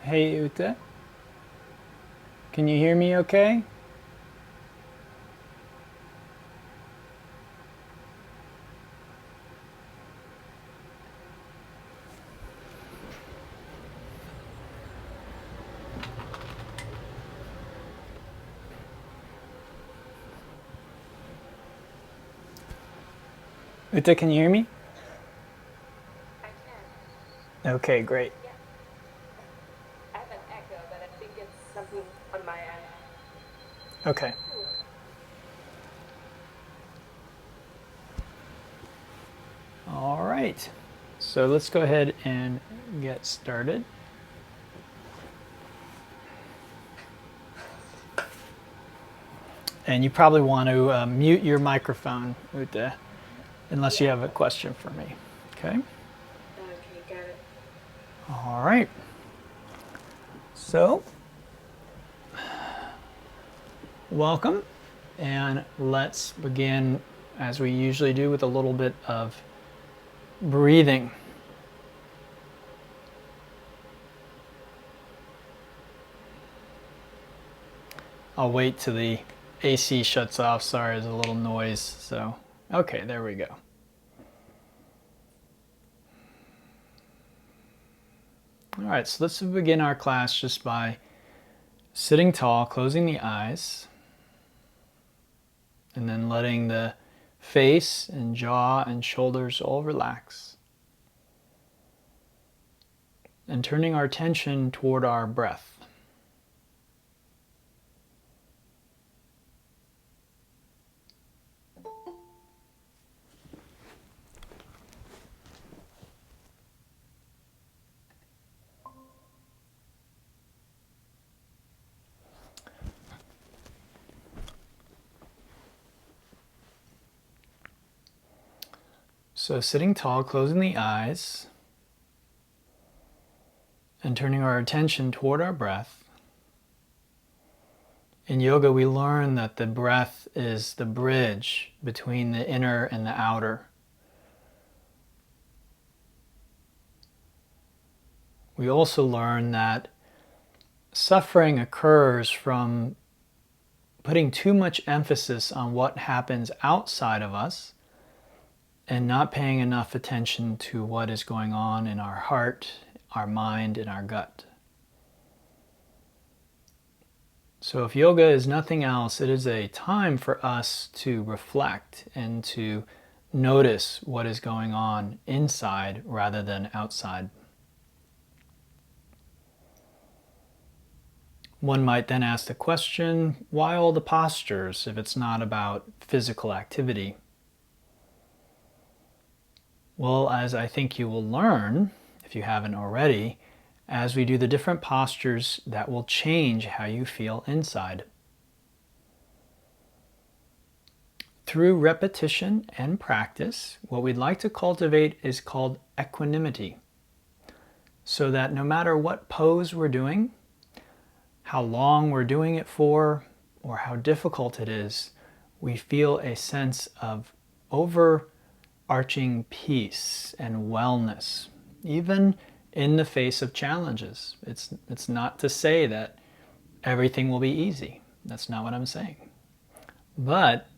Hey Ute, can you hear me okay? Ute, can you hear me? I can. Okay, great. Yeah. I have an echo, but I think it's something on my end. Okay. Ooh. All right. So let's go ahead and get started. And you probably want to mute your microphone, Ute, unless you Yeah. have a question for me. Okay. Okay, got it. All right. So, welcome. And let's begin, as we usually do, with a little bit of breathing. I'll wait till the AC shuts off. Sorry, there's a little noise. So, okay, there we go. All right, so let's begin our class just by sitting tall, closing the eyes, and then letting the face and jaw and shoulders all relax. And turning our attention toward our breath. So sitting tall, closing the eyes, and turning our attention toward our breath. In yoga, we learn that the breath is the bridge between the inner and the outer. We also learn that suffering occurs from putting too much emphasis on what happens outside of us and not paying enough attention to what is going on in our heart, our mind, and our gut. So if yoga is nothing else, it is a time for us to reflect and to notice what is going on inside rather than outside. One might then ask the question, why all the postures if it's not about physical activity? Well, as I think you will learn, if you haven't already, as we do the different postures, that will change how you feel inside. Through repetition and practice, what we'd like to cultivate is called equanimity. So that no matter what pose we're doing, how long we're doing it for, or how difficult it is, we feel a sense of overarching peace and wellness, even in the face of challenges. It's not to say that everything will be easy. That's not what I'm saying. But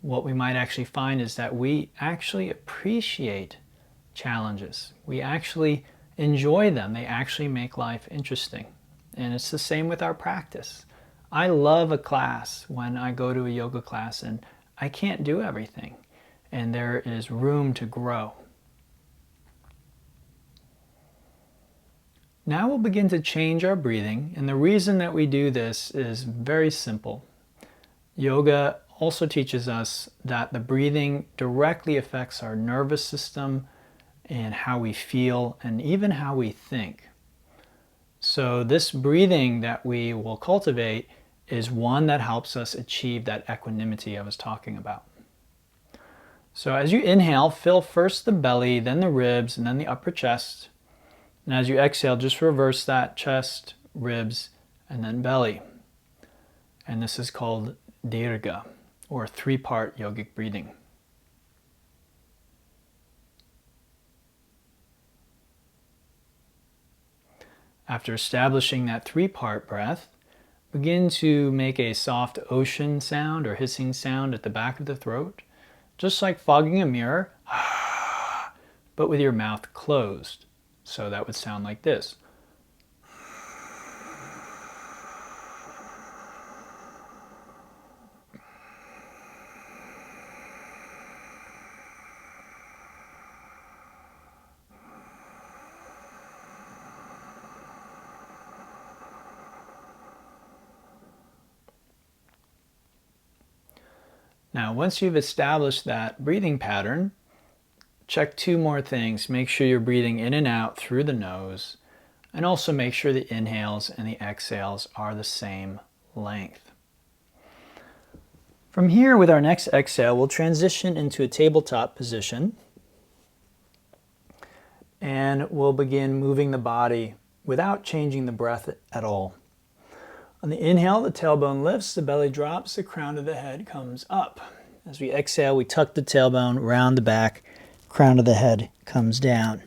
what we might actually find is that we actually appreciate challenges. We actually enjoy them. They actually make life interesting. And it's the same with our practice. I love a class when I go to a yoga class and I can't do everything. And there is room to grow. Now we'll begin to change our breathing. And the reason that we do this is very simple. Yoga also teaches us that the breathing directly affects our nervous system and how we feel and even how we think. So this breathing that we will cultivate is one that helps us achieve that equanimity I was talking about. So as you inhale, fill first the belly, then the ribs, and then the upper chest. And as you exhale, just reverse that: chest, ribs, and then belly. And this is called Dirga, or three-part yogic breathing. After establishing that 3-part breath, begin to make a soft ocean sound or hissing sound at the back of the throat, just like fogging a mirror, but with your mouth closed. So that would sound like this. Now, once you've established that breathing pattern, check 2 more things. Make sure you're breathing in and out through the nose, and also make sure the inhales and the exhales are the same length. From here, with our next exhale, we'll transition into a tabletop position, and we'll begin moving the body without changing the breath at all. On the inhale, the tailbone lifts, the belly drops, the crown of the head comes up. As we exhale, we tuck the tailbone, round the back, crown of the head comes down.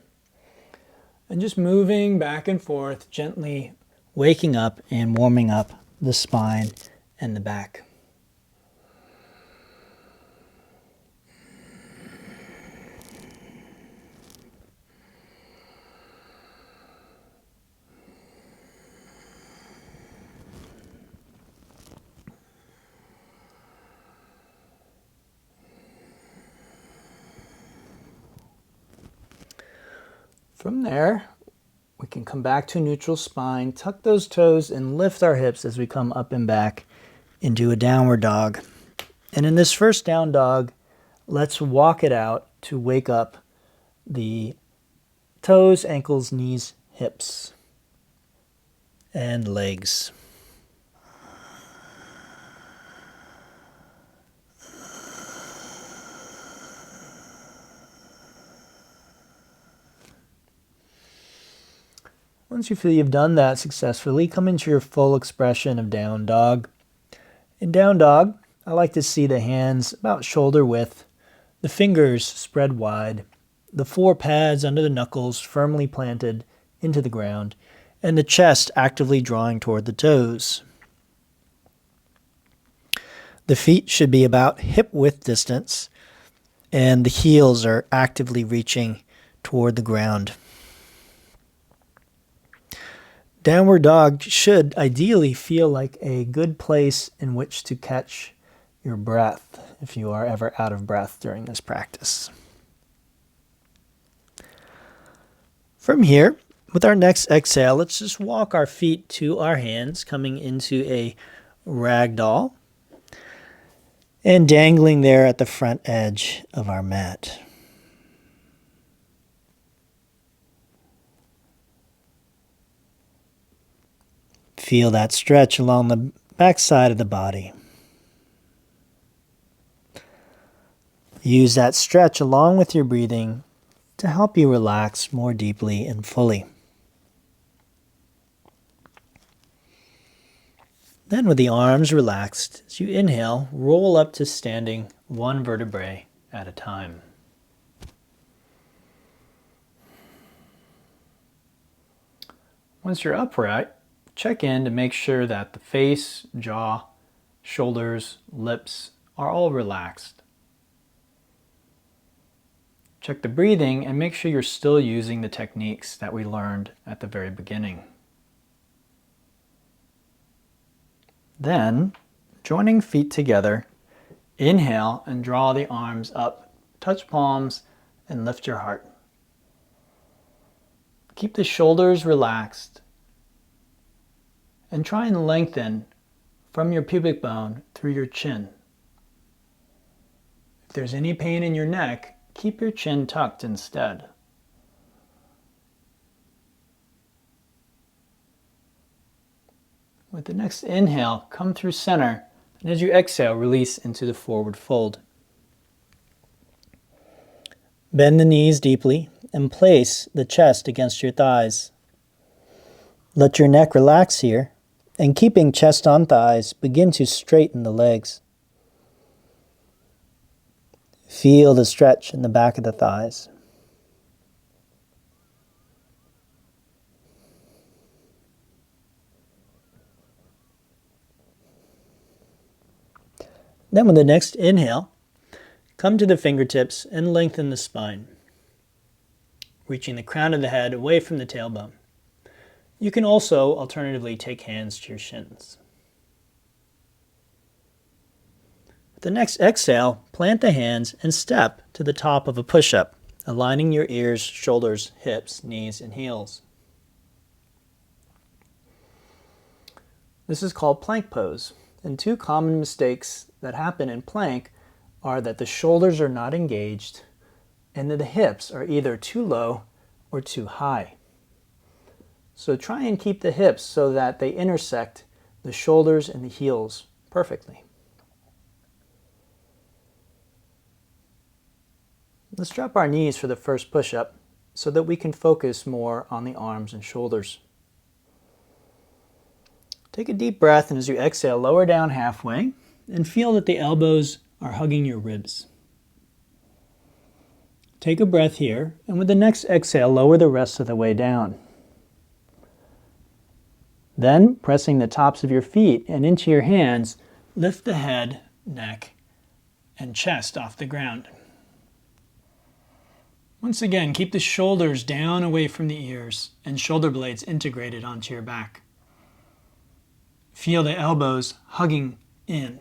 And just moving back and forth, gently waking up and warming up the spine and the back. From there, we can come back to a neutral spine, tuck those toes, and lift our hips as we come up and back into a downward dog. And in this first down dog, let's walk it out to wake up the toes, ankles, knees, hips, and legs. Once you feel you've done that successfully, come into your full expression of down dog. In down dog, I like to see the hands about shoulder width, the fingers spread wide, the 4 pads under the knuckles firmly planted into the ground, and the chest actively drawing toward the toes. The feet should be about hip width distance, and the heels are actively reaching toward the ground. Downward dog should ideally feel like a good place in which to catch your breath if you are ever out of breath during this practice. From here, with our next exhale, let's just walk our feet to our hands, coming into a ragdoll and dangling there at the front edge of our mat. Feel that stretch along the back side of the body. Use that stretch along with your breathing to help you relax more deeply and fully. Then with the arms relaxed, as you inhale, roll up to standing 1 vertebrae at a time. Once you're upright, check in to make sure that the face, jaw, shoulders, lips are all relaxed. Check the breathing and make sure you're still using the techniques that we learned at the very beginning. Then, joining feet together, inhale and draw the arms up, touch palms, and lift your heart. Keep the shoulders relaxed and try and lengthen from your pubic bone through your chin. If there's any pain in your neck, keep your chin tucked instead. With the next inhale, come through center, and as you exhale, release into the forward fold. Bend the knees deeply and place the chest against your thighs. Let your neck relax here, and keeping chest on thighs, begin to straighten the legs. Feel the stretch in the back of the thighs. Then with the next inhale, come to the fingertips and lengthen the spine, reaching the crown of the head away from the tailbone. You can also alternatively take hands to your shins. With the next exhale, plant the hands and step to the top of a push-up, aligning your ears, shoulders, hips, knees, and heels. This is called plank pose, and two common mistakes that happen in plank are that the shoulders are not engaged and that the hips are either too low or too high. So try and keep the hips so that they intersect the shoulders and the heels perfectly. Let's drop our knees for the first push-up so that we can focus more on the arms and shoulders. Take a deep breath, and as you exhale, lower down halfway and feel that the elbows are hugging your ribs. Take a breath here, and with the next exhale, lower the rest of the way down. Then, pressing the tops of your feet and into your hands, lift the head, neck, and chest off the ground. Once again, keep the shoulders down away from the ears and shoulder blades integrated onto your back. Feel the elbows hugging in.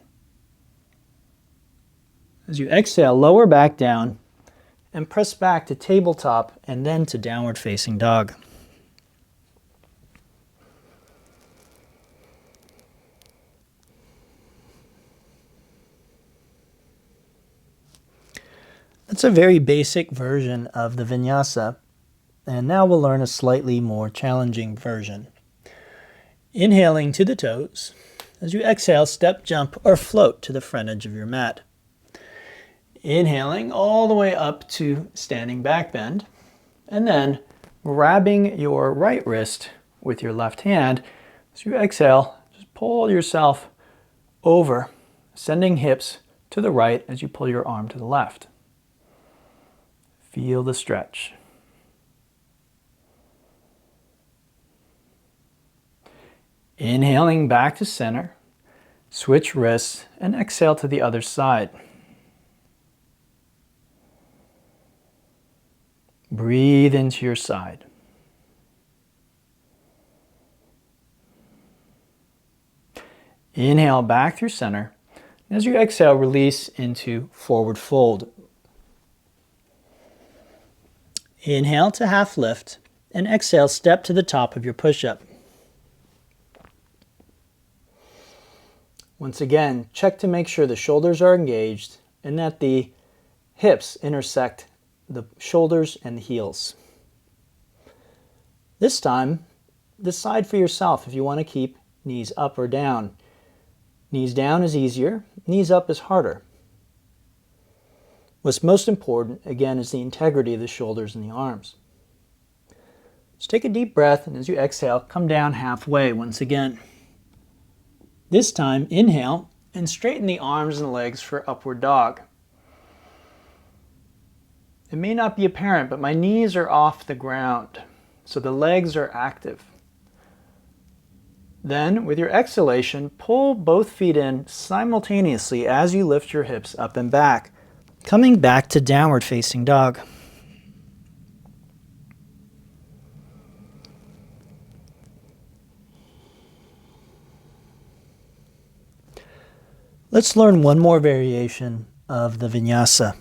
As you exhale, lower back down and press back to tabletop and then to downward facing dog. That's a very basic version of the vinyasa, and now we'll learn a slightly more challenging version. Inhaling to the toes. As you exhale, step, jump, or float to the front edge of your mat. Inhaling all the way up to standing back bend, and then grabbing your right wrist with your left hand. As you exhale, just pull yourself over, sending hips to the right as you pull your arm to the left. Feel the stretch. Inhaling back to center, switch wrists, and exhale to the other side. Breathe into your side. Inhale back through center. As you exhale, release into forward fold. Inhale to half lift, and exhale, step to the top of your push-up. Once again, check to make sure the shoulders are engaged and that the hips intersect the shoulders and the heels. This time, decide for yourself if you want to keep knees up or down. Knees down is easier, knees up is harder. What's most important, again, is the integrity of the shoulders and the arms. Just take a deep breath, and as you exhale, come down halfway once again. This time, inhale and straighten the arms and legs for upward dog. It may not be apparent, but my knees are off the ground, so the legs are active. Then, with your exhalation, pull both feet in simultaneously as you lift your hips up and back, coming back to downward facing dog. Let's learn one more variation of the vinyasa.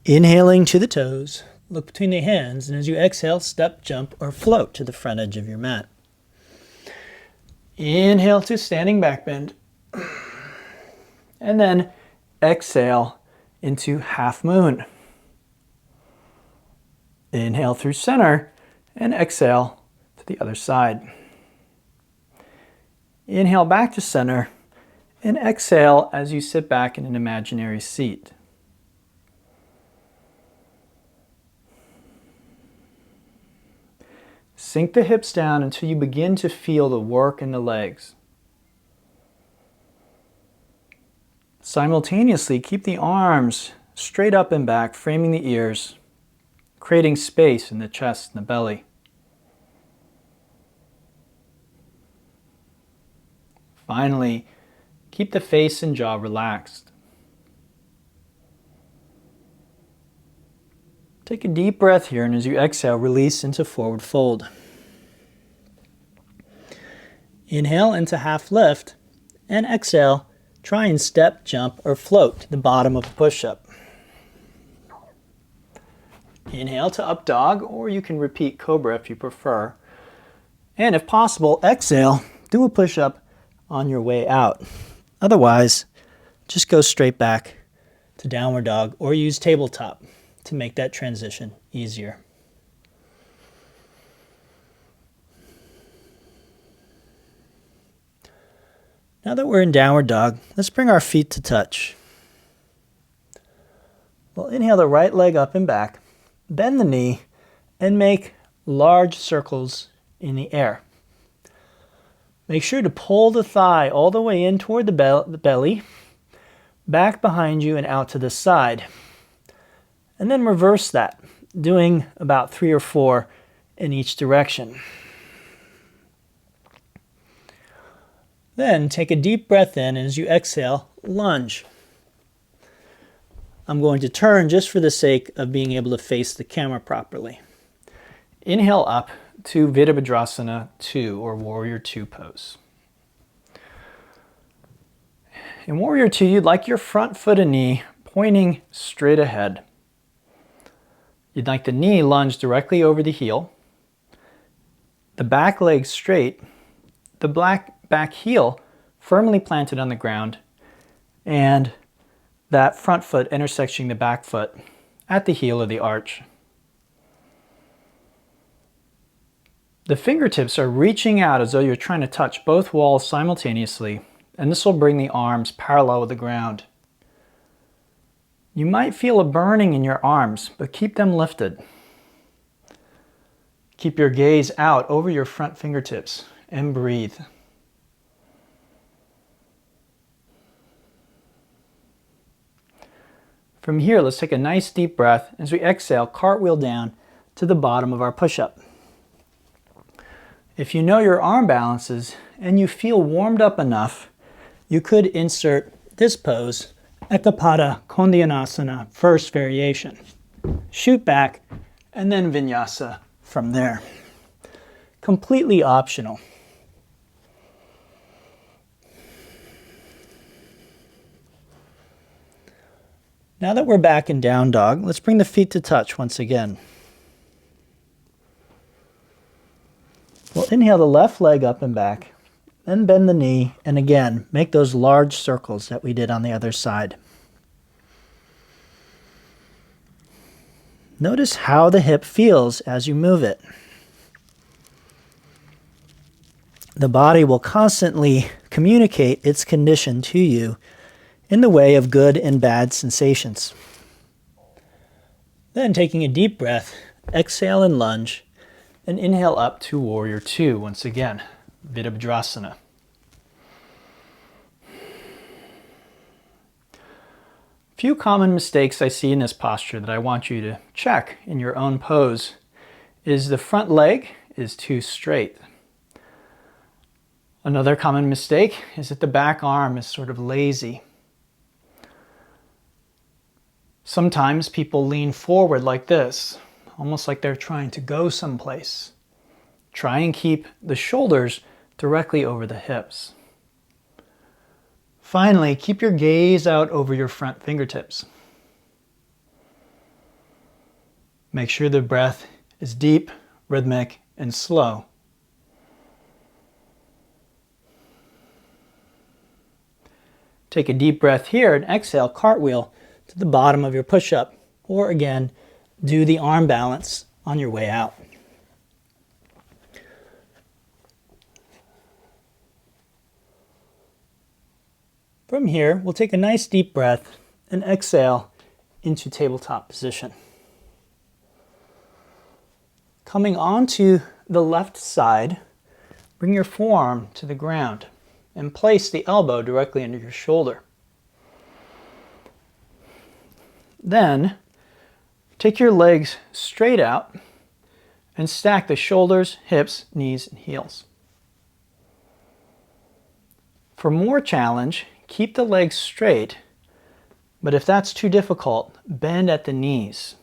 Inhaling to the toes, look between the hands, and as you exhale, step, jump, or float to the front edge of your mat. Inhale to standing back bend, and then exhale into half moon. Inhale through center, and exhale to the other side. Inhale back to center, and exhale as you sit back in an imaginary seat. Sink the hips down until you begin to feel the work in the legs. Simultaneously, keep the arms straight up and back, framing the ears, creating space in the chest and the belly. Finally, Keep the face and jaw relaxed. Take a deep breath here, and as you exhale, release into forward fold. Inhale into half lift, and exhale, try and step, jump, or float to the bottom of a push-up. Inhale to up dog, or you can repeat cobra if you prefer. And if possible, exhale, do a push-up on your way out. Otherwise, just go straight back to downward dog or use tabletop to make that transition easier. Now that we're in downward dog, let's bring our feet to touch. We'll inhale the right leg up and back, bend the knee, and make large circles in the air. Make sure to pull the thigh all the way in toward the belly, back behind you and out to the side. And then reverse that, doing about 3 or 4 in each direction. Then take a deep breath in, and as you exhale, lunge. I'm going to turn just for the sake of being able to face the camera properly. Inhale up to Virabhadrasana II, or Warrior II pose. In Warrior II, you'd like your front foot and knee pointing straight ahead. You'd like the knee lunged directly over the heel, the back leg straight, the back heel firmly planted on the ground, and that front foot intersecting the back foot at the heel of the arch. The fingertips are reaching out as though you're trying to touch both walls simultaneously, and this will bring the arms parallel with the ground. You might feel a burning in your arms, but keep them lifted. Keep your gaze out over your front fingertips and breathe. From here, let's take a nice deep breath. As we exhale, cartwheel down to the bottom of our push-up. If you know your arm balances and you feel warmed up enough, you could insert this pose, Ekapada Kondyanasana, first variation. Shoot back, and then Vinyasa from there. Completely optional. Now that we're back in down dog, let's bring the feet to touch once again. We'll inhale the left leg up and back, then bend the knee, and again, make those large circles that we did on the other side. Notice how the hip feels as you move it. The body will constantly communicate its condition to you in the way of good and bad sensations. Then taking a deep breath, exhale and lunge, and inhale up to Warrior II once again, Virabhadrasana. Few common mistakes I see in this posture that I want you to check in your own pose is the front leg is too straight. Another common mistake is that the back arm is sort of lazy. Sometimes people lean forward like this, almost like they're trying to go someplace. Try and keep the shoulders directly over the hips. Finally, keep your gaze out over your front fingertips. Make sure the breath is deep, rhythmic, and slow. Take a deep breath here and exhale, cartwheel to the bottom of your push-up, or again, do the arm balance on your way out. From here, we'll take a nice deep breath and exhale into tabletop position. Coming onto the left side, bring your forearm to the ground and place the elbow directly under your shoulder. Then, take your legs straight out and stack the shoulders, hips, knees, and heels. For more challenge, keep the legs straight, but if that's too difficult, bend at the knees.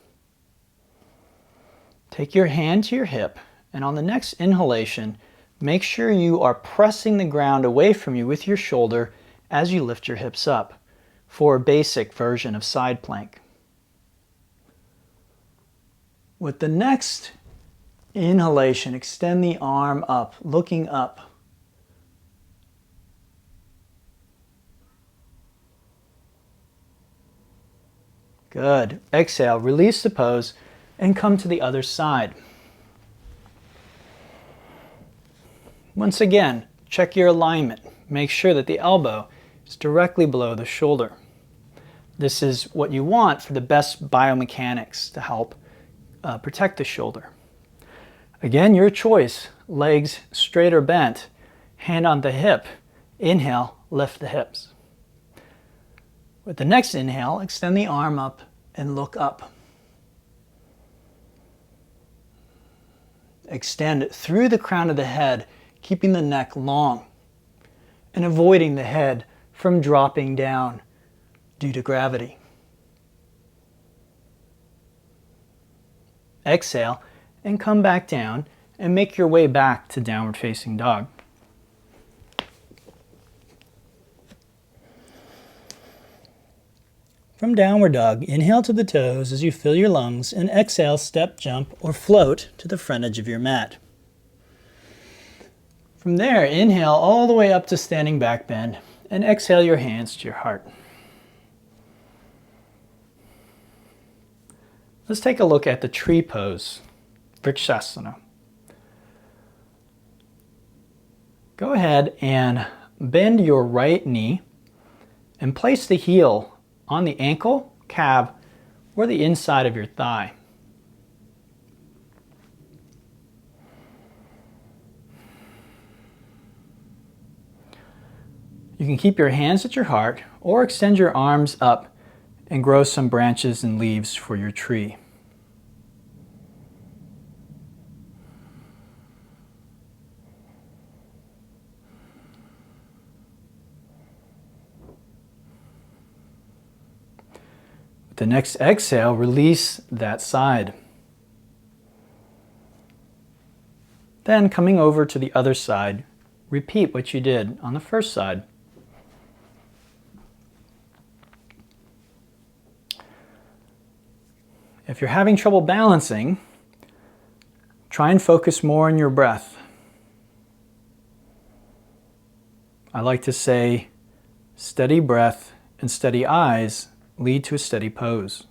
Take your hand to your hip, and on the next inhalation, make sure you are pressing the ground away from you with your shoulder as you lift your hips up for a basic version of side plank. With the next inhalation, extend the arm up, looking up. Good. Exhale, release the pose, and come to the other side. Once again, check your alignment. Make sure that the elbow is directly below the shoulder. This is what you want for the best biomechanics to help protect the shoulder. Again, your choice. Legs straight or bent. Hand on the hip. Inhale, lift the hips. With the next inhale, extend the arm up and look up. Extend through the crown of the head, keeping the neck long and avoiding the head from dropping down due to gravity. Exhale and come back down and make your way back to downward facing dog. From downward dog, inhale to the toes as you fill your lungs, and exhale, step, jump, or float to the front edge of your mat. From there, inhale all the way up to standing back bend, and exhale your hands to your heart. Let's take a look at the tree pose, Vriksasana. Go ahead and bend your right knee and place the heel on the ankle, calf, or the inside of your thigh. You can keep your hands at your heart or extend your arms up and grow some branches and leaves for your tree. The next exhale, release that side. Then coming over to the other side, repeat what you did on the first side. If you're having trouble balancing, try and focus more on your breath. I like to say, steady breath and steady eyes lead to a steady pose.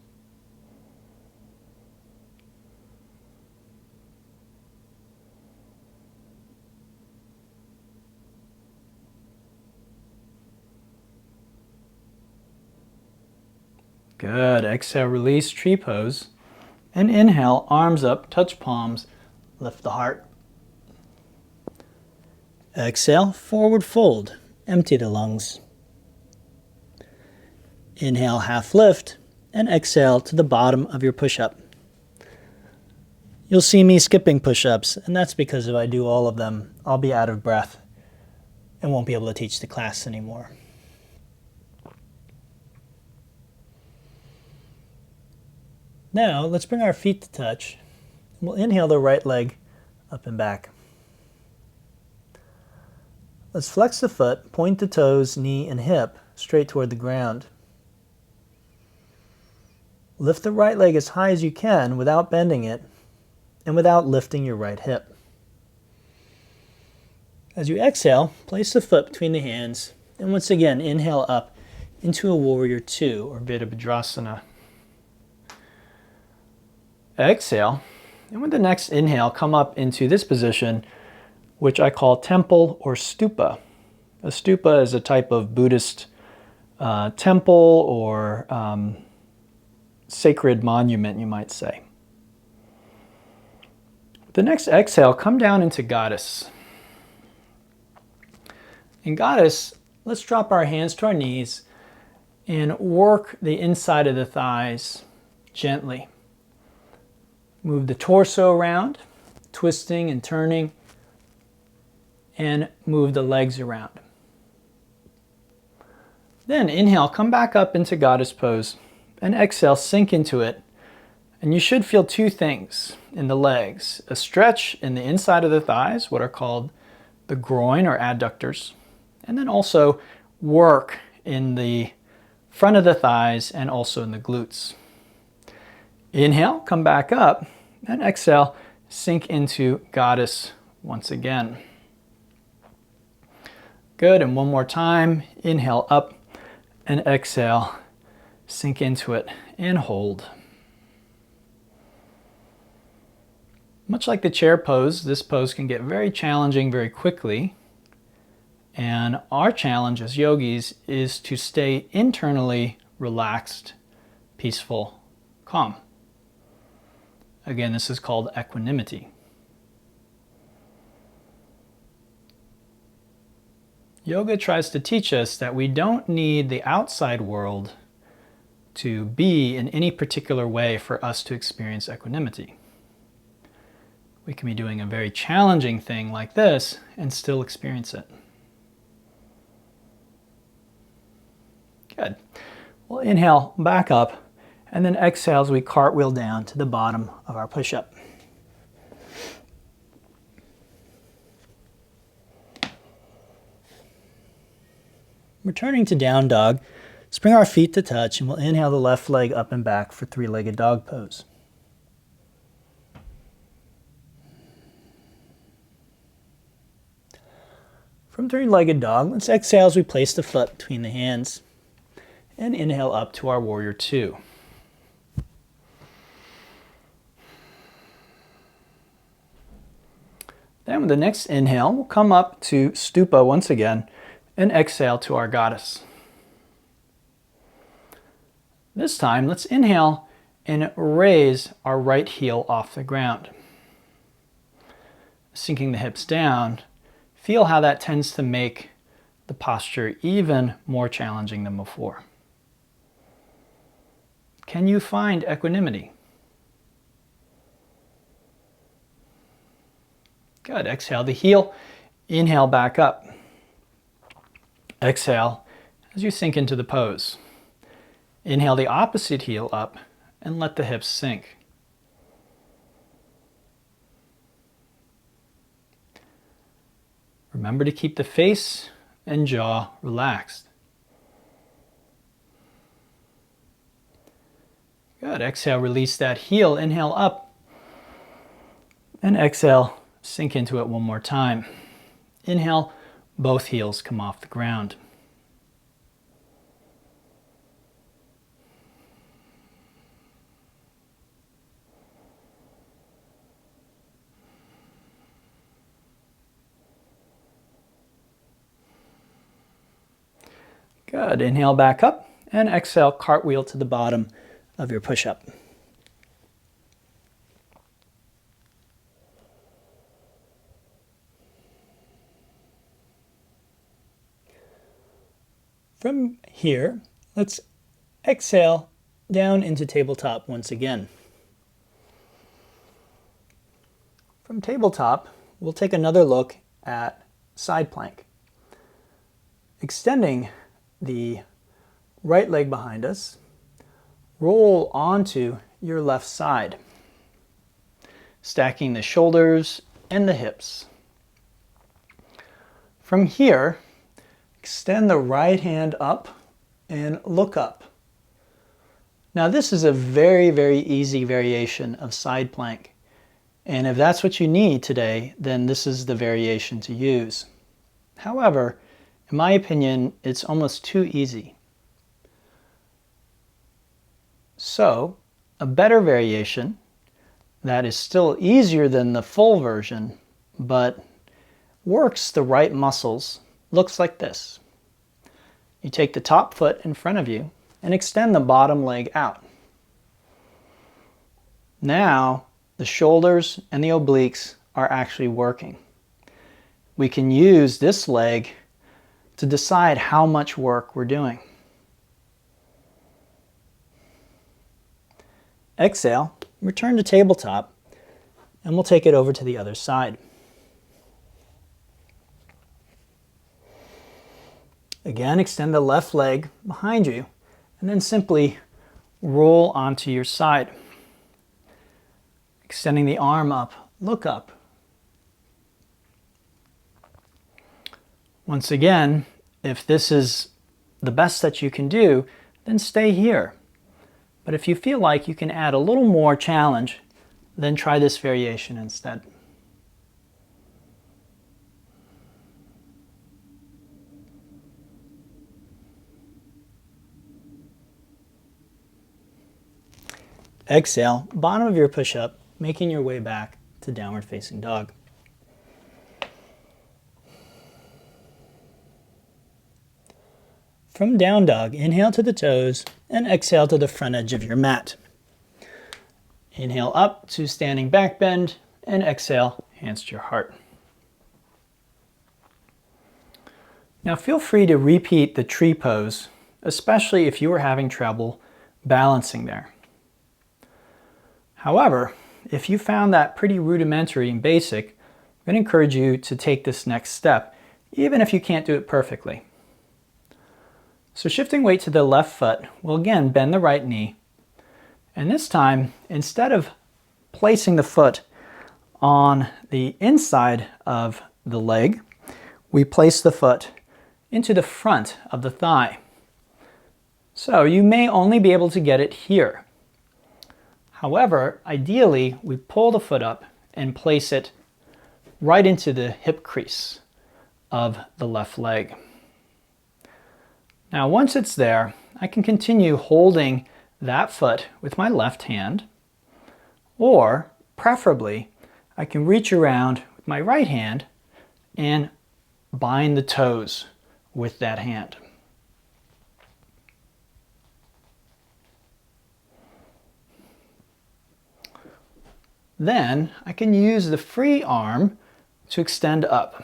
Good. Exhale, release, tree pose. And inhale, arms up, touch palms, lift the heart. Exhale, forward fold, empty the lungs. Inhale, half lift, and exhale to the bottom of your push-up. You'll see me skipping push-ups, and that's because if I do all of them, I'll be out of breath and won't be able to teach the class anymore. Now, let's bring our feet to touch. We'll inhale the right leg up and back. Let's flex the foot, point the toes, knee, and hip straight toward the ground. Lift the right leg as high as you can without bending it and without lifting your right hip. As you exhale, place the foot between the hands and once again inhale up into a warrior two or Virabhadrasana. Exhale, and with the next inhale, come up into this position, which I call temple or stupa. A stupa is a type of Buddhist temple or sacred monument, you might say. The next exhale, come down into goddess. In goddess, let's drop our hands to our knees and work the inside of the thighs gently. Move the torso around, twisting and turning, and move the legs around. Then inhale, come back up into goddess pose, and exhale, sink into it. And you should feel two things in the legs: a stretch in the inside of the thighs, what are called the groin or adductors, and then also work in the front of the thighs and also in the glutes. Inhale, come back up, and exhale, sink into goddess once again. Good, and one more time. Inhale up and exhale, sink into it and hold. Much like the chair pose, this pose can get very challenging very quickly. And our challenge as yogis is to stay internally relaxed, peaceful, calm. Again, this is called equanimity. Yoga tries to teach us that we don't need the outside world to be in any particular way for us to experience equanimity. We can be doing a very challenging thing like this and still experience it. Good. We'll inhale back up and then exhale as we cartwheel down to the bottom of our push-up. Returning to down dog, let's bring our feet to touch and we'll inhale the left leg up and back for three-legged dog pose. From three-legged dog, let's exhale as we place the foot between the hands and inhale up to our warrior two. Then with the next inhale, we'll come up to stupa once again and exhale to our goddess. This time, let's inhale and raise our right heel off the ground. Sinking the hips down, feel how that tends to make the posture even more challenging than before. Can you find equanimity? Good. Exhale the heel, inhale back up. Exhale as you sink into the pose. Inhale the opposite heel up and let the hips sink. Remember to keep the face and jaw relaxed. Good. Exhale, release that heel. Inhale up. And exhale, sink into it one more time. Inhale, both heels come off the ground. Good. Inhale back up and exhale, cartwheel to the bottom of your push-up. From here, let's exhale down into tabletop once again. From tabletop, we'll take another look at side plank. Extending the right leg behind us, roll onto your left side, stacking the shoulders and the hips. From here, extend the right hand up and look up. Now this is a very, very easy variation of side plank. And if that's what you need today, then this is the variation to use. However, in my opinion, it's almost too easy. So, a better variation that is still easier than the full version, but works the right muscles, looks like this. You take the top foot in front of you and extend the bottom leg out. Now, the shoulders and the obliques are actually working. We can use this leg to decide how much work we're doing. Exhale, return to tabletop, and we'll take it over to the other side. Again, extend the left leg behind you and then simply roll onto your side. Extending the arm up, look up. Once again, if this is the best that you can do, then stay here. But if you feel like you can add a little more challenge, then try this variation instead. Exhale, bottom of your push-up, making your way back to downward facing dog. From down dog, inhale to the toes and exhale to the front edge of your mat. Inhale up to standing back bend and exhale, hands to your heart. Now feel free to repeat the tree pose, especially if you are having trouble balancing there. However, if you found that pretty rudimentary and basic, I'm going to encourage you to take this next step, even if you can't do it perfectly. So shifting weight to the left foot, we'll again bend the right knee. And this time, instead of placing the foot on the inside of the leg, we place the foot into the front of the thigh. So you may only be able to get it here. However, ideally, we pull the foot up and place it right into the hip crease of the left leg. Now, once it's there, I can continue holding that foot with my left hand, or preferably, I can reach around with my right hand and bind the toes with that hand. Then I can use the free arm to extend up.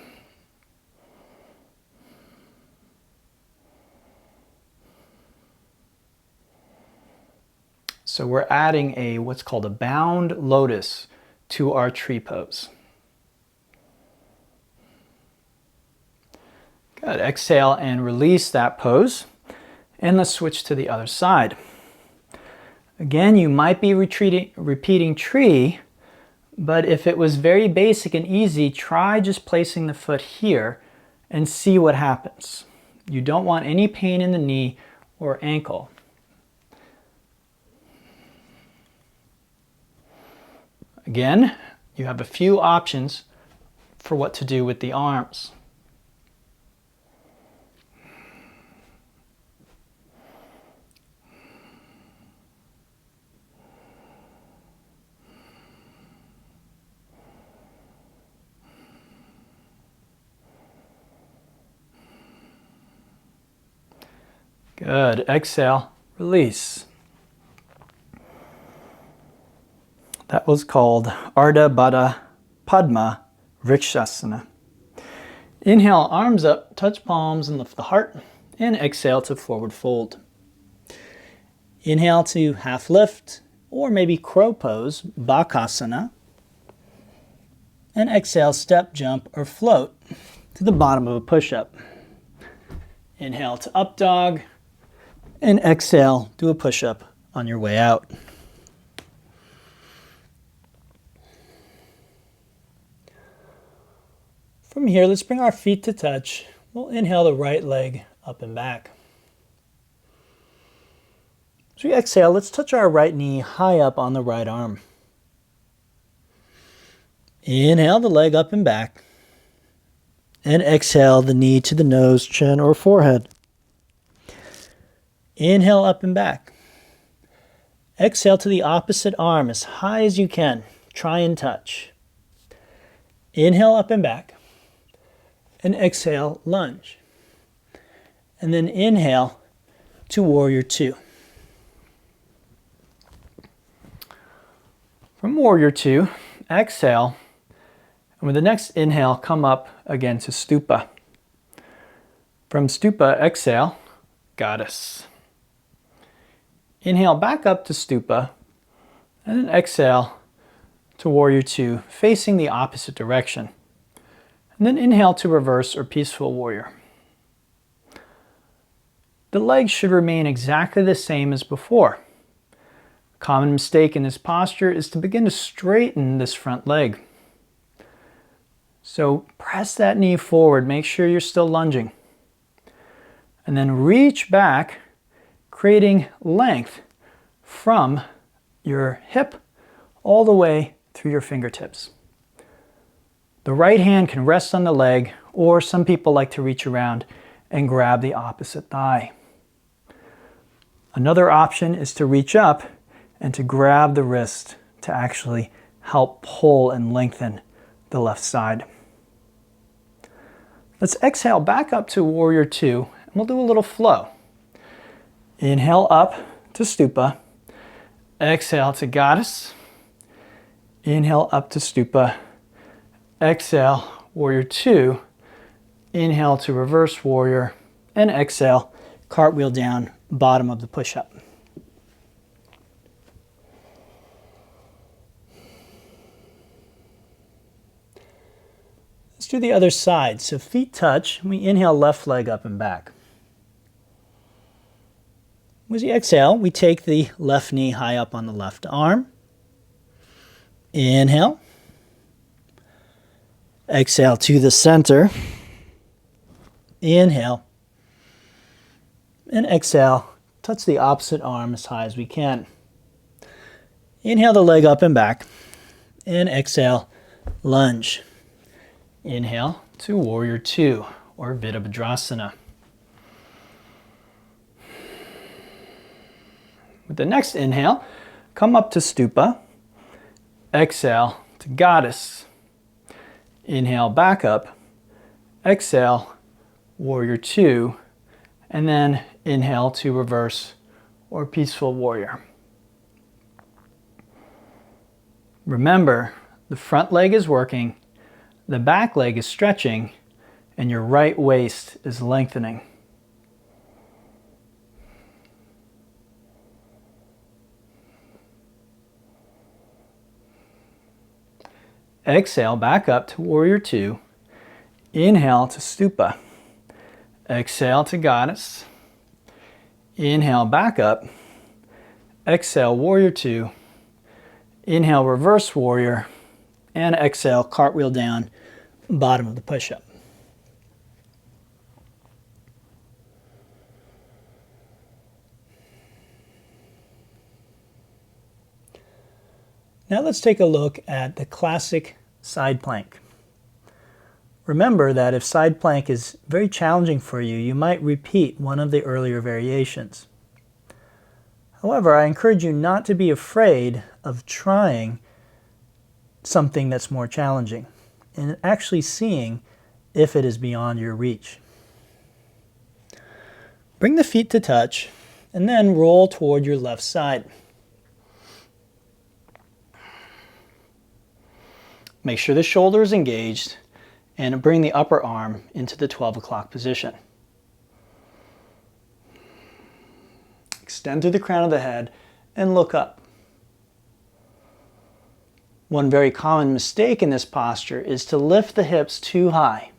So we're adding what's called a bound lotus to our tree pose. Good. Exhale and release that pose. And let's switch to the other side. Again, you might be repeating tree, but if it was very basic and easy, try just placing the foot here and see what happens. You don't want any pain in the knee or ankle. Again, you have a few options for what to do with the arms. Good. Exhale, release. That was called Ardha Baddha Padma Vriksasana. Inhale, arms up, touch palms and lift the heart. And exhale to forward fold. Inhale to half lift, or maybe crow pose, Bakasana. And exhale, step, jump, or float to the bottom of a push-up. Inhale to up dog. And exhale, do a push-up on your way out. From here, let's bring our feet to touch. We'll inhale the right leg up and back. As we exhale, let's touch our right knee high up on the right arm. Inhale the leg up and back. And exhale the knee to the nose, chin, or forehead. Inhale up and back. Exhale to the opposite arm as high as you can. Try and touch. Inhale up and back. And exhale, lunge. And then inhale to Warrior Two. From Warrior Two, exhale. And with the next inhale, come up again to Stupa. From Stupa, exhale, Goddess. Inhale back up to Stupa, and then exhale to Warrior Two, facing the opposite direction. And then inhale to Reverse or Peaceful Warrior. the legs should remain exactly the same as before. A common mistake in this posture is to begin to straighten this front leg. So press that knee forward, make sure you're still lunging. And then reach back, creating length from your hip all the way through your fingertips. The right hand can rest on the leg, or some people like to reach around and grab the opposite thigh. Another option is to reach up and to grab the wrist to actually help pull and lengthen the left side. Let's exhale back up to Warrior Two, and we'll do a little flow. Inhale up to Stupa. Exhale to Goddess. Inhale up to Stupa. Exhale, Warrior Two. Inhale to Reverse Warrior. And exhale, cartwheel down, bottom of the push-up. Let's do the other side. So feet touch. We inhale, left leg up and back. As you exhale, we take the left knee high up on the left arm. Inhale. Exhale to the center. Inhale. And exhale, touch the opposite arm as high as we can. Inhale the leg up and back. And exhale, lunge. Inhale to Warrior Two, or Virabhadrasana. With the next inhale, come up to Stupa. Exhale to Goddess. Inhale back up. Exhale, Warrior Two. And then inhale to Reverse or Peaceful Warrior. Remember, the front leg is working, the back leg is stretching, and your right waist is lengthening. Exhale back up to Warrior Two. Inhale to Stupa. Exhale to Goddess. Inhale back up. Exhale Warrior Two. Inhale Reverse Warrior. And exhale cartwheel down, bottom of the push-up. Now let's take a look at the classic side plank. Remember that if side plank is very challenging for you, you might repeat one of the earlier variations. However, I encourage you not to be afraid of trying something that's more challenging and actually seeing if it is beyond your reach. Bring the feet to touch and then roll toward your left side. Make sure the shoulder is engaged and bring the upper arm into the 12 o'clock position. Extend through the crown of the head and look up. One very common mistake in this posture is to lift the hips too high.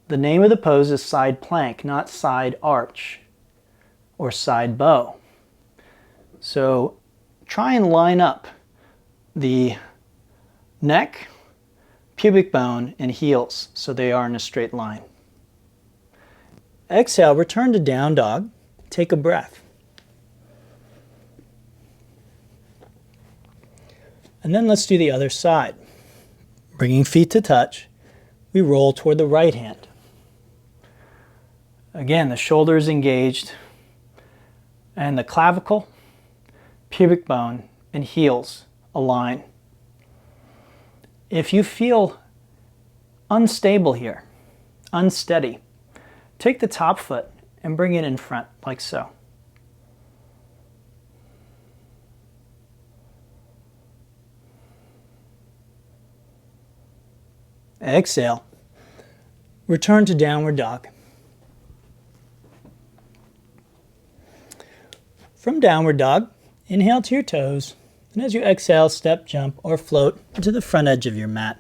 The name of the pose is side plank, not side arch or side bow. So try and line up the neck, pubic bone, and heels so they are in a straight line. Exhale, return to down dog. Take a breath. And then let's do the other side. Bringing feet to touch, we roll toward the right hand. Again, the shoulder is engaged and the clavicle, pubic bone, and heels align. If you feel unstable here, unsteady, take the top foot and bring it in front like so. Exhale. Return to downward dog. From downward dog, inhale to your toes, and as you exhale, step, jump, or float to the front edge of your mat.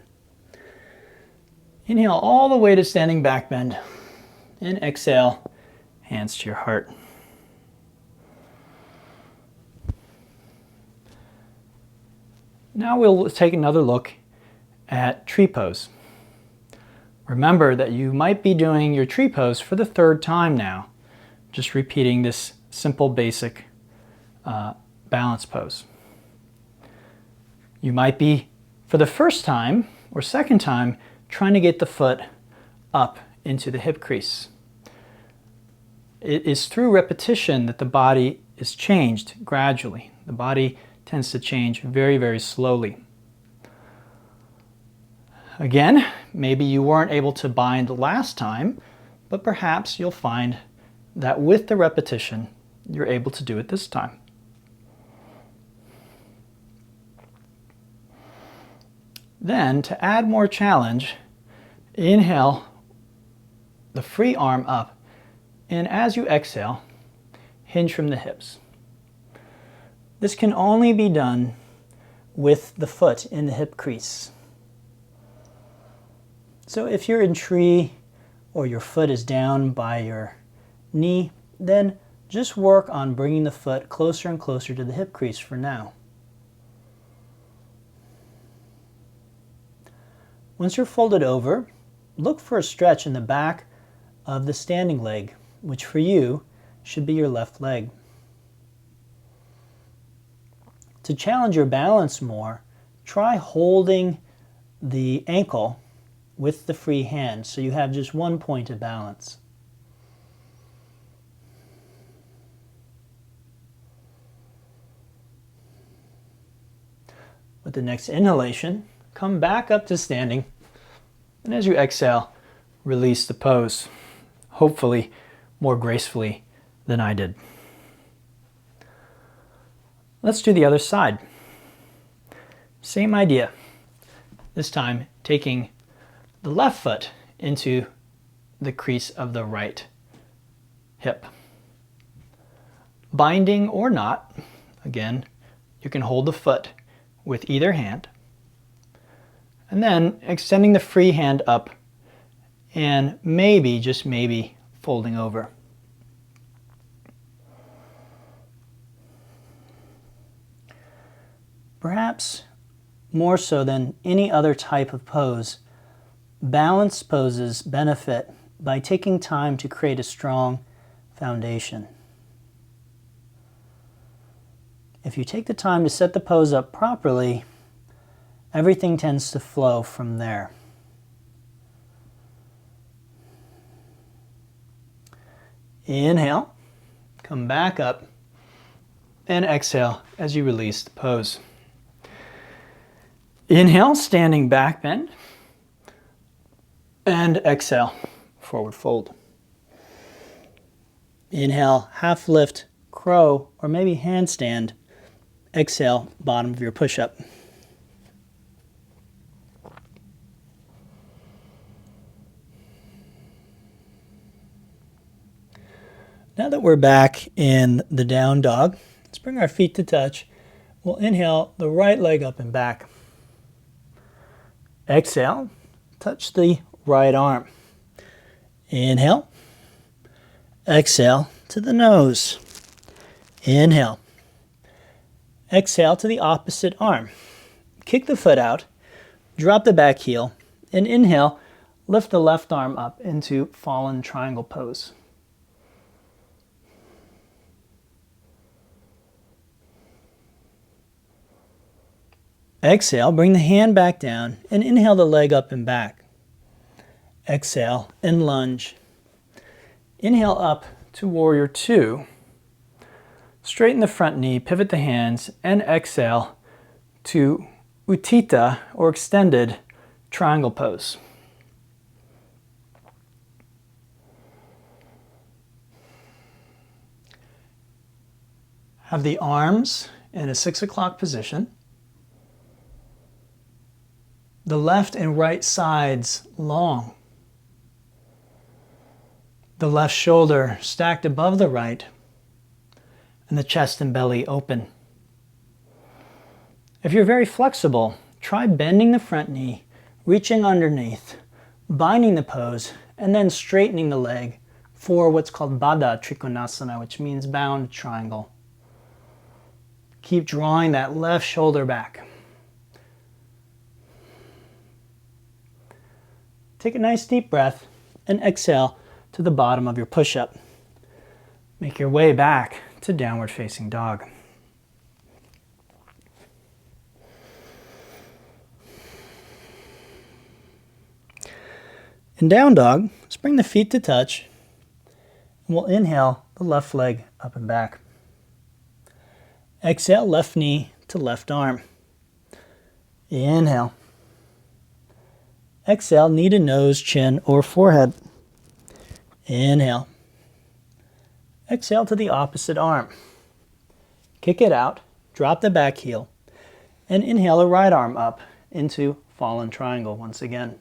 Inhale all the way to standing back bend, and exhale, hands to your heart. Now we'll take another look at tree pose. Remember that you might be doing your tree pose for the third time now, just repeating this simple basic balance pose. You might be, for the first time or second time, trying to get the foot up into the hip crease. It is through repetition that the body is changed gradually. The body tends to change very, very slowly. Again, maybe you weren't able to bind last time, but perhaps you'll find that with the repetition, you're able to do it this time. Then, to add more challenge, inhale the free arm up, and as you exhale, hinge from the hips. This can only be done with the foot in the hip crease. So if you're in tree or your foot is down by your knee, then just work on bringing the foot closer and closer to the hip crease for now. Once you're folded over, look for a stretch in the back of the standing leg, which for you should be your left leg. To challenge your balance more, try holding the ankle with the free hand so you have just one point of balance. With the next inhalation, come back up to standing, and as you exhale, release the pose, hopefully more gracefully than I did. Let's do the other side. Same idea. This time taking the left foot into the crease of the right hip. Binding or not, again, you can hold the foot with either hand, and then extending the free hand up and maybe, just maybe, folding over. Perhaps more so than any other type of pose, balance poses benefit by taking time to create a strong foundation. If you take the time to set the pose up properly, everything tends to flow from there. Inhale, come back up, and exhale as you release the pose. Inhale, standing back bend, and exhale, forward fold. Inhale, half lift, crow, or maybe handstand. Exhale, bottom of your push-up. Now that we're back in the down dog, let's bring our feet to touch. We'll inhale the right leg up and back. Exhale, touch the right arm. Inhale, exhale to the nose. Inhale, exhale to the opposite arm. Kick the foot out, drop the back heel, and inhale, lift the left arm up into fallen triangle pose. Exhale, bring the hand back down and inhale the leg up and back. Exhale and lunge. Inhale up to warrior two. Straighten the front knee, pivot the hands, and exhale to Utthita or extended triangle pose. Have the arms in a 6 o'clock position. The left and right sides long. The left shoulder stacked above the right, and the chest and belly open. If you're very flexible, try bending the front knee, reaching underneath, binding the pose, and then straightening the leg for what's called Baddha Trikonasana, which means bound triangle. Keep drawing that left shoulder back. Take a nice deep breath and exhale to the bottom of your push-up. Make your way back to downward facing dog. In down dog, let's bring the feet to touch, and we'll inhale the left leg up and back. Exhale, left knee to left arm. Inhale. Exhale, knee to nose, chin, or forehead. Inhale. Exhale to the opposite arm. Kick it out, drop the back heel, and inhale the right arm up into fallen triangle once again.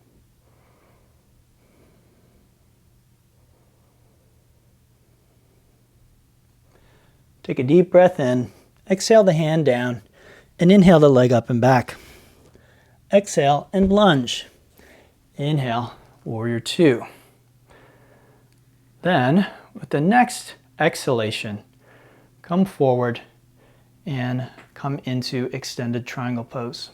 Take a deep breath in, exhale the hand down, and inhale the leg up and back. Exhale and lunge. Inhale, warrior two. Then, with the next exhalation, come forward and come into extended triangle pose.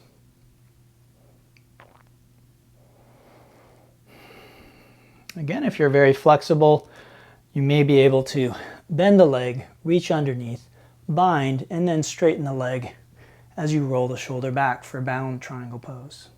Again, if you're very flexible, you may be able to bend the leg, reach underneath, bind, and then straighten the leg as you roll the shoulder back for bound triangle pose.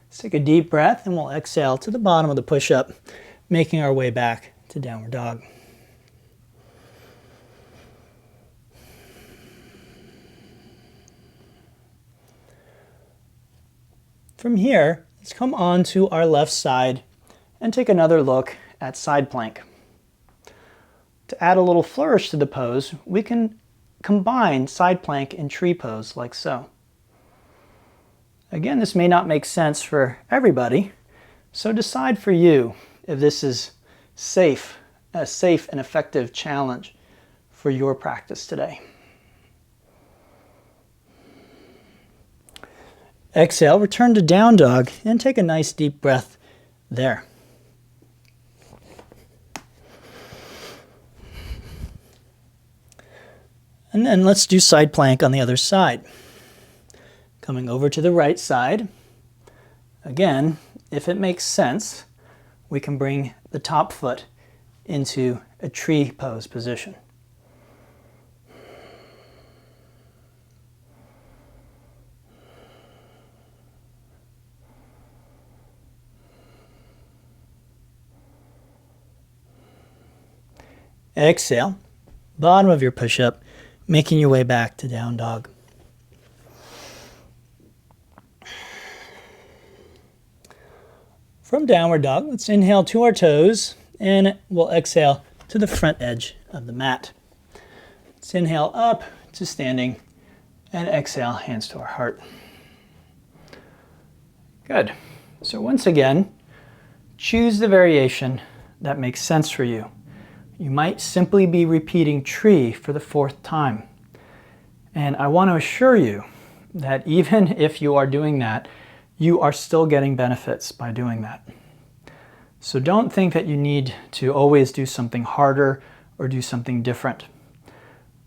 Let's take a deep breath and we'll exhale to the bottom of the push-up, making our way back to downward dog. From here, let's come on to our left side and take another look at side plank. To add a little flourish to the pose, we can combine side plank and tree pose like so. Again, this may not make sense for everybody, so decide for you if this is a safe and effective challenge for your practice today. Exhale, return to down dog, and take a nice deep breath there. And then let's do side plank on the other side. Coming over to the right side. Again, if it makes sense, we can bring the top foot into a tree pose position. Exhale, bottom of your push-up, making your way back to down dog. From downward dog, let's inhale to our toes, and we'll exhale to the front edge of the mat. Let's inhale up to standing, and exhale, hands to our heart. Good. So once again, choose the variation that makes sense for you. You might simply be repeating tree for the 4th time. And I want to assure you that even if you are doing that, you are still getting benefits by doing that. So don't think that you need to always do something harder or do something different.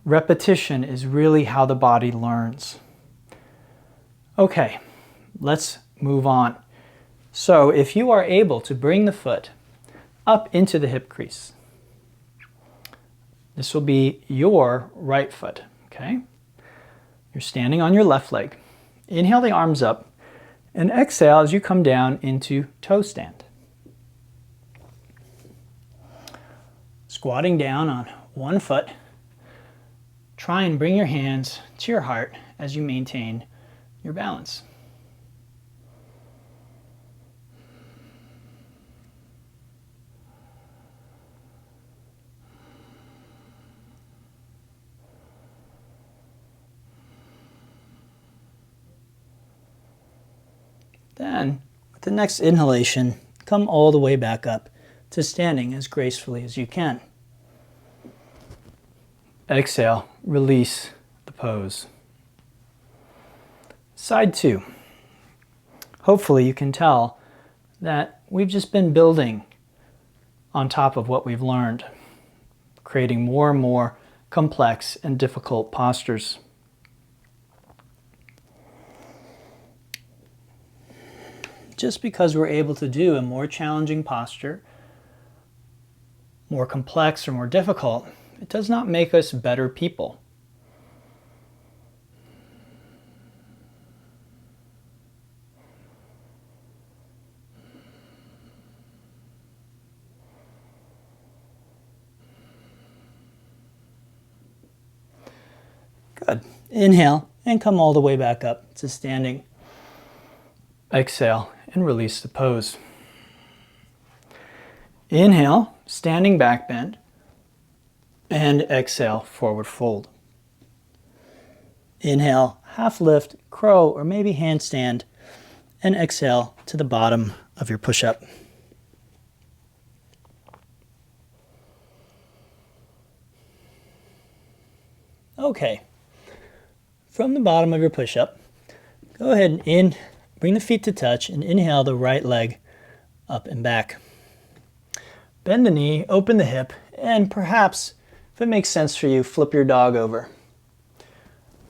Repetition is really how the body learns. Okay, let's move on. So if you are able to bring the foot up into the hip crease, this will be your right foot, okay? You're standing on your left leg. Inhale the arms up and exhale as you come down into toe stand. Squatting down on one foot, try and bring your hands to your heart as you maintain your balance. Then, with the next inhalation, come all the way back up to standing as gracefully as you can. Exhale, release the pose. Side 2. Hopefully you can tell that we've just been building on top of what we've learned, creating more and more complex and difficult postures. Just because we're able to do a more challenging posture, more complex or more difficult, it does not make us better people. Good. Inhale and come all the way back up to standing. Exhale and release the pose. Inhale, standing back bend, and exhale, forward fold. Inhale, half lift, crow, or maybe handstand, and exhale to the bottom of your push-up. Okay. From the bottom of your push-up, go ahead and bring the feet to touch and inhale the right leg up and back. Bend the knee, open the hip, and perhaps, if it makes sense for you, flip your dog over.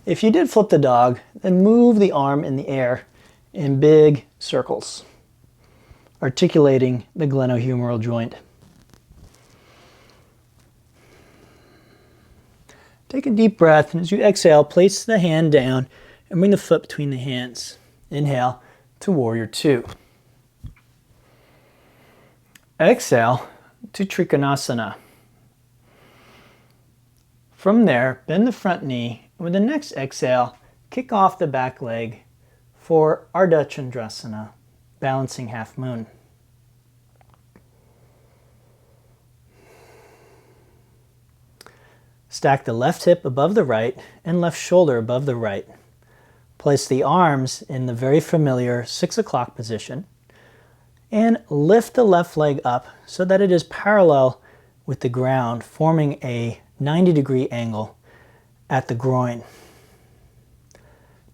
If you did flip the dog, then move the arm in the air in big circles, articulating the glenohumeral joint. Take a deep breath, and as you exhale, place the hand down and bring the foot between the hands. Inhale to Warrior Two. Exhale to Trikonasana. From there, bend the front knee, and with the next exhale, kick off the back leg for Ardha Chandrasana, balancing half moon. Stack the left hip above the right and left shoulder above the right. Place the arms in the very familiar 6 o'clock position and lift the left leg up so that it is parallel with the ground, forming a 90-degree angle at the groin.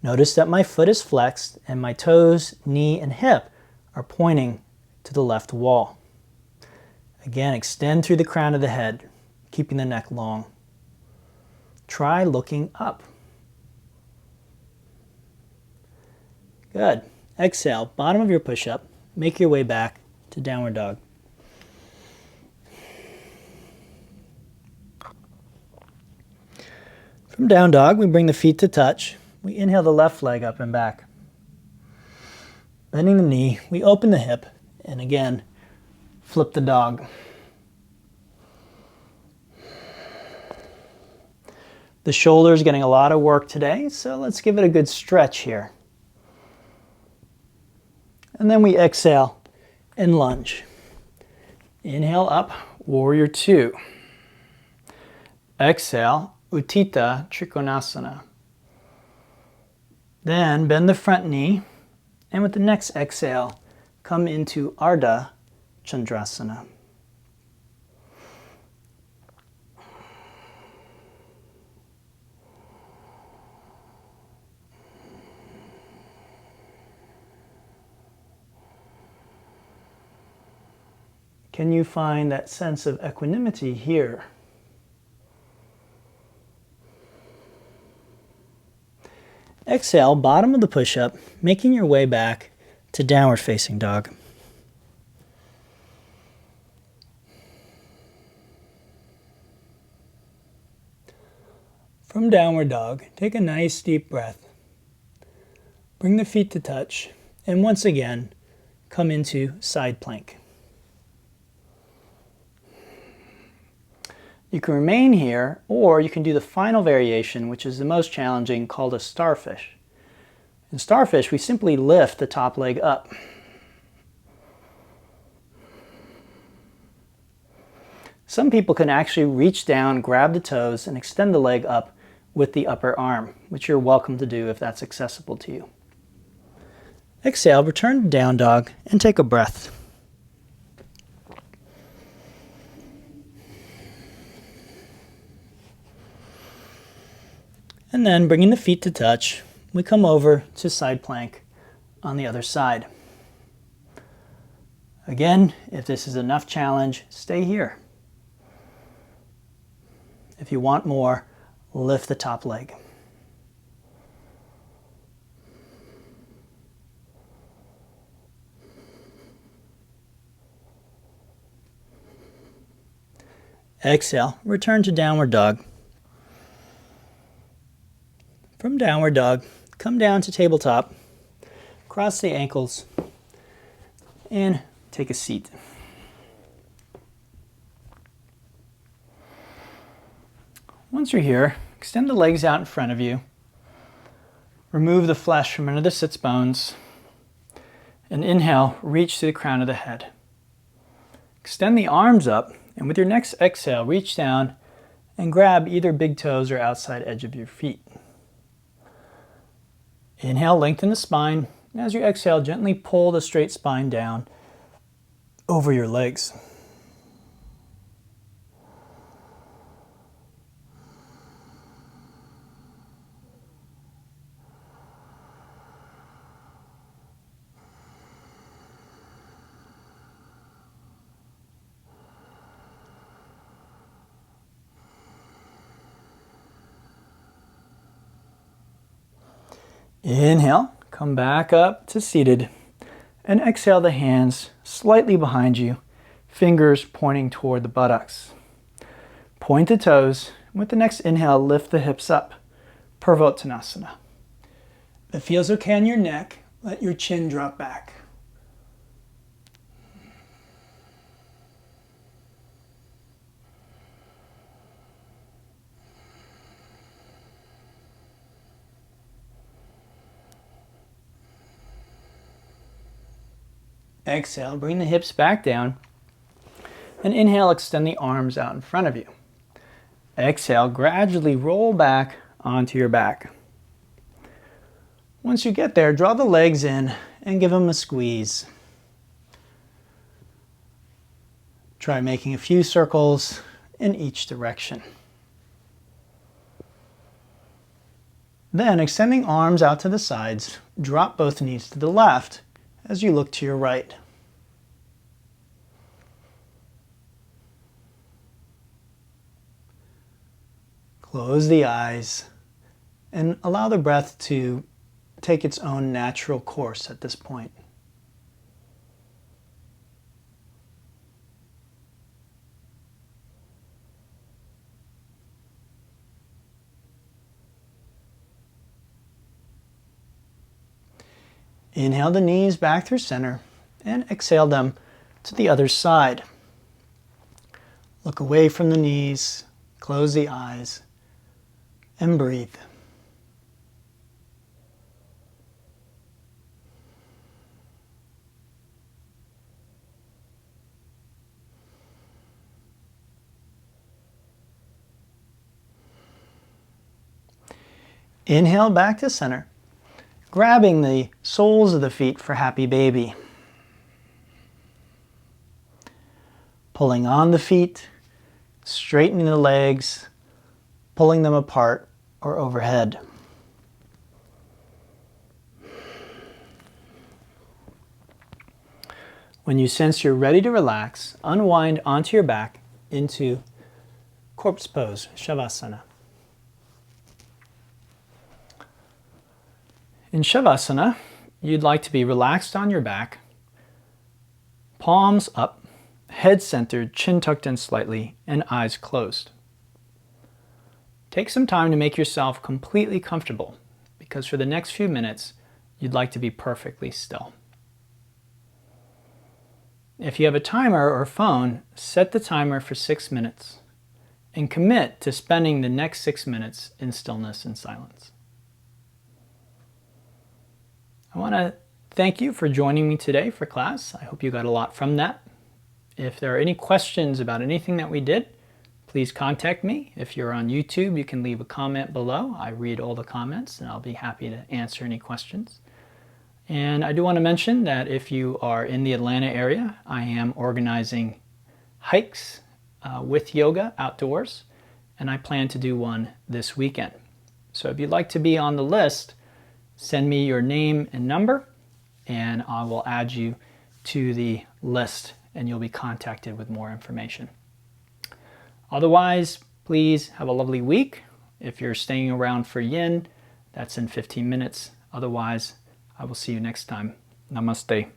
Notice that my foot is flexed and my toes, knee, and hip are pointing to the left wall. Again, extend through the crown of the head, keeping the neck long. Try looking up. Good. Exhale, bottom of your push-up. Make your way back to downward dog. From down dog, we bring the feet to touch. We inhale the left leg up and back. Bending the knee, we open the hip, and again, flip the dog. The shoulder is getting a lot of work today, so let's give it a good stretch here. And then we exhale and lunge. Inhale up, Warrior Two. Exhale, Utthita Trikonasana. Then bend the front knee, and with the next exhale, come into Ardha Chandrasana. Can you find that sense of equanimity here? Exhale, bottom of the push-up, making your way back to downward facing dog. From downward dog, take a nice deep breath. Bring the feet to touch, and once again, come into side plank. You can remain here, or you can do the final variation, which is the most challenging, called a starfish. In starfish, we simply lift the top leg up. Some people can actually reach down, grab the toes, and extend the leg up with the upper arm, which you're welcome to do if that's accessible to you. Exhale, return to down dog, and take a breath. And then bringing the feet to touch, we come over to side plank on the other side. Again, if this is enough challenge, stay here. If you want more, lift the top leg. Exhale, return to downward dog. From downward dog, come down to tabletop, cross the ankles, and take a seat. Once you're here, extend the legs out in front of you. Remove the flesh from under the sits bones. And inhale, reach to the crown of the head. Extend the arms up, and with your next exhale, reach down and grab either big toes or outside edge of your feet. Inhale, lengthen the spine. And as you exhale, gently pull the straight spine down over your legs. Inhale, come back up to seated, and exhale the hands slightly behind you, fingers pointing toward the buttocks. Point the toes. With the next inhale, lift the hips up, Virabhadrasana. If it feels okay on your neck, let your chin drop back. Exhale, bring the hips back down. And inhale, extend the arms out in front of you. Exhale, gradually roll back onto your back. Once you get there, draw the legs in and give them a squeeze. Try making a few circles in each direction. Then, extending arms out to the sides, drop both knees to the left as you look to your right. Close the eyes and allow the breath to take its own natural course at this point. Inhale the knees back through center and exhale them to the other side. Look away from the knees, close the eyes, and breathe. Inhale back to center, grabbing the soles of the feet for happy baby. Pulling on the feet, straightening the legs, pulling them apart or overhead. When you sense you're ready to relax, unwind onto your back into corpse pose, Shavasana. In Shavasana, you'd like to be relaxed on your back, palms up, head centered, chin tucked in slightly, and eyes closed. Take some time to make yourself completely comfortable, because for the next few minutes, you'd like to be perfectly still. If you have a timer or phone, set the timer for 6 minutes and commit to spending the next 6 minutes in stillness and silence. I want to thank you for joining me today for class. I hope you got a lot from that. If there are any questions about anything that we did, please contact me. If you're on YouTube, you can leave a comment below. I read all the comments and I'll be happy to answer any questions. And I do want to mention that if you are in the Atlanta area, I am organizing hikes with yoga outdoors, and I plan to do one this weekend. So if you'd like to be on the list, send me your name and number, and I will add you to the list, and you'll be contacted with more information. Otherwise, please have a lovely week. If you're staying around for yin, that's in 15 minutes. Otherwise, I will see you next time. Namaste.